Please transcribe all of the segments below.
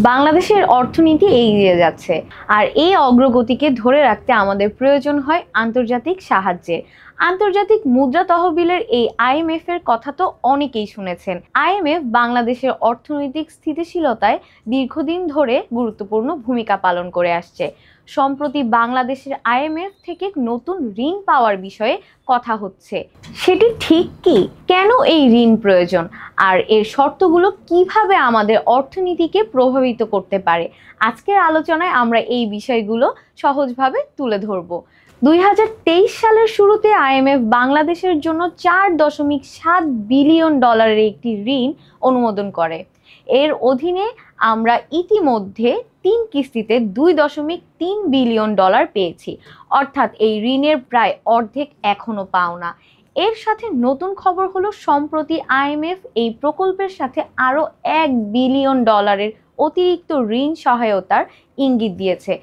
বাংলাদেশের অর্থনীতি এগিয়ে যাচ্ছে, আর এই অগ্রগতিকে ধরে রাখতে আমাদের প্রয়োজন হয় আন্তর্জাতিক সাহায্যের। আন্তর্জাতিক মুদ্রা তহবিলের এই আইএমএফ এর কথা তো অনেকেই শুনেছেন। আইএমএফ বাংলাদেশের অর্থনৈতিক স্থিতিশীলতায় দীর্ঘদিন ধরে গুরুত্বপূর্ণ ভূমিকা পালন করে আসছে। সম্প্রতি বাংলাদেশের আইএমএফ থেকে নতুন ঋণ পাওয়ার বিষয়ে কথা হচ্ছে। সেটি ঠিক কি? কেন এই ঋণ প্রয়োজন? আর এর শর্তগুলো কিভাবে আমাদের অর্থনীতিকে প্রভাবিত করতে পারে? আজকের আলোচনায় আমরা এই বিষয়গুলো সহজভাবে তুলে ধরব। 2023 সালের শুরুতে আইএমএফ বাংলাদেশের জন্য $4.7 বিলিয়ন একটি ঋণ অনুমোদন করে। এর অধীনে আমরা ইতিমধ্যে 3 কিস্তিতে $2.3 বিলিয়ন পেয়েছি, অর্থাৎ এই ঋণের প্রায় অর্ধেক এখনো পাওনা। এর সাথে নতুন খবর হলো, সম্প্রতি আইএমএফ এই প্রকল্পের সাথে আরও $1 বিলিয়ন অতিরিক্ত ঋণ সহায়তার ইঙ্গিত দিয়েছে।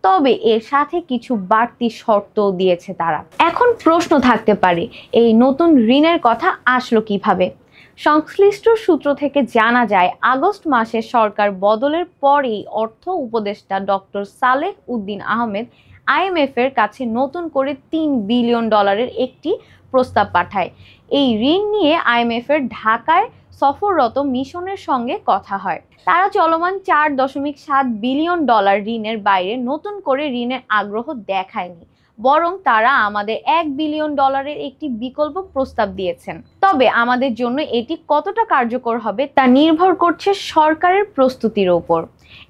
তবে এর সাথে কিছু বাড়তি শর্তও দিয়েছে তারা। এখন প্রশ্ন থাকতে পারে, এই নতুন ঋণের কথা আসলো কিভাবে? সংশ্লিষ্ট সূত্র থেকে জানা যায়, আগস্ট মাসে সরকার বদলের পরেই অর্থ উপদেষ্টা ডক্টর সালেহ উদ্দিন আহমেদ আইএমএফ এর কাছে নতুন করে $3 বিলিয়ন একটি প্রস্তাব পাঠায়। এই ঋণ নিয়ে আইএমএফ এর ঢাকায় সফররত মিশনের সঙ্গে কথা হয়। তারা চলমান $4.7 বিলিয়ন ঋণের বাইরে নতুন করে ঋণের আগ্রহ দেখায়নি, বরং তারা আমাদের $1 বিলিয়ন একটি বিকল্প প্রস্তাব দিয়েছেন। তবে আমাদের জন্য এটি কতটা কার্যকর হবে তা নির্ভর করছে সরকারের প্রস্তুতির ওপর।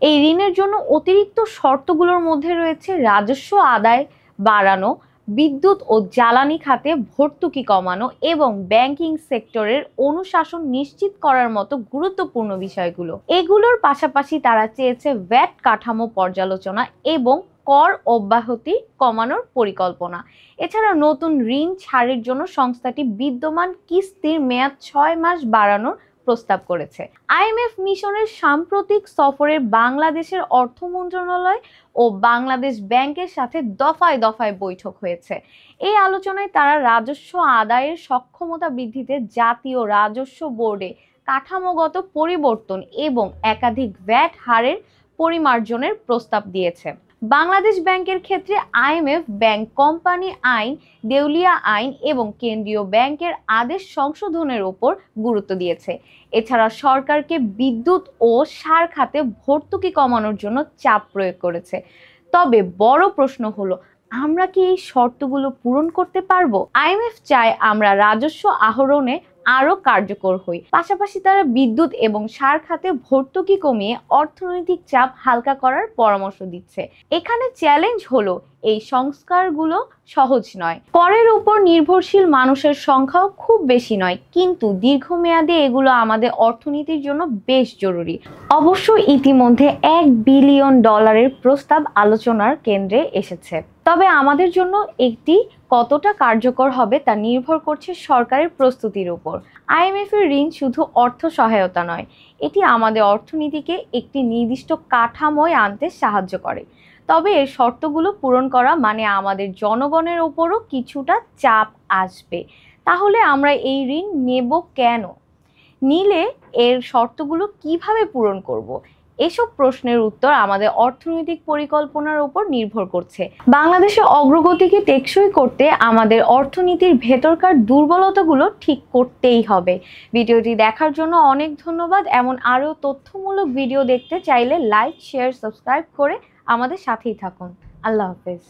এই ঋণের জন্য অতিরিক্ত শর্তগুলোর মধ্যে রয়েছে রাজস্ব আদায় বাড়ানো, বিদ্যুৎ ও জ্বালানি খাতে ভর্তুকি কমানো এবং ব্যাংকিং সেক্টরের অনুশাসন নিশ্চিত করার মতো গুরুত্বপূর্ণ বিষয়গুলো। এগুলোর পাশাপাশি তারা চেয়েছে ভ্যাট কাঠামো পর্যালোচনা এবং কর অব্যাহতি কমানোর পরিকল্পনা। এছাড়া নতুন ঋণ ছাড়ের জন্য সংস্থাটি বিদ্যমান কিস্তির মেয়াদ 6 মাস বাড়ানোর প্রস্তাব করেছে। আইএমএফ মিশনের সাম্প্রতিক সফরে বাংলাদেশের অর্থ মন্ত্রণালয় ও বাংলাদেশ ব্যাংকের সাথে দফায় দফায় বৈঠক হয়েছে। এই আলোচনায় তারা রাজস্ব আদায়ের সক্ষমতা বৃদ্ধিতে জাতীয় রাজস্ব বোর্ডে কাঠামোগত পরিবর্তন এবং একাধিক ভ্যাট হারের পরিমার্জনের প্রস্তাব দিয়েছে। বাংলাদেশ ব্যাংকের ক্ষেত্রে আইএমএফ ব্যাংক কোম্পানি আইন, দেউলিয়া আইন এবং কেন্দ্রীয় ব্যাংকের আদেশ সংশোধনের উপর গুরুত্ব দিয়েছে। এছাড়া সরকারকে বিদ্যুৎ ও সার খাতে ভর্তুকি কমানোর জন্য চাপ প্রয়োগ করেছে। তবে বড় প্রশ্ন হলো, আমরা কি এই শর্তগুলো পূরণ করতে পারবো? আইএমএফ চায় আমরা রাজস্ব আহরণে আরো কার্যকর হই। পাশাপাশি তারা বিদ্যুৎ এবং সার খাতে ভর্তুকি কমিয়ে অর্থনৈতিক চাপ হালকা করার পরামর্শ দিচ্ছে। এখানে চ্যালেঞ্জ হলো, এই সংস্কারগুলো সহজ নয়। করের উপর নির্ভরশীল মানুষের সংখ্যাও খুব বেশি নয়, কিন্তু দীর্ঘমেয়াদে এগুলো আমাদের অর্থনীতির জন্য বেশ জরুরি। অবশ্য ইতিমধ্যে $1 বিলিয়ন প্রস্তাব আলোচনার কেন্দ্রে এসেছে। তবে আমাদের জন্য এটি কতটা কার্যকর হবে তা নির্ভর করছে সরকারের প্রস্তুতির উপর। আইএমএফ এর ঋণ শুধু অর্থ সহায়তা নয়, এটি আমাদের অর্থনীতিকে একটি নির্দিষ্ট কাঠামোয় আনতে সাহায্য করে। তবে এর শর্তগুলো পূরণ করা মানে আমাদের জনগণের ওপরও কিছুটা চাপ আসবে। তাহলে আমরা এই ঋণ নেব কেন? নিলে এর শর্তগুলো কিভাবে পূরণ করব? এসব প্রশ্নের উত্তর আমাদের অর্থনৈতিক পরিকল্পনার উপর নির্ভর করছে। বাংলাদেশের অগ্রগতিকে টেকসই করতে আমাদের অর্থনীতির ভেতরকার দুর্বলতাগুলো ঠিক করতেই হবে। ভিডিওটি দেখার জন্য অনেক ধন্যবাদ। এমন আরও তথ্যমূলক ভিডিও দেখতে চাইলে লাইক, শেয়ার, সাবস্ক্রাইব করে আমাদের সাথেই থাকুন। আল্লাহ হাফেজ।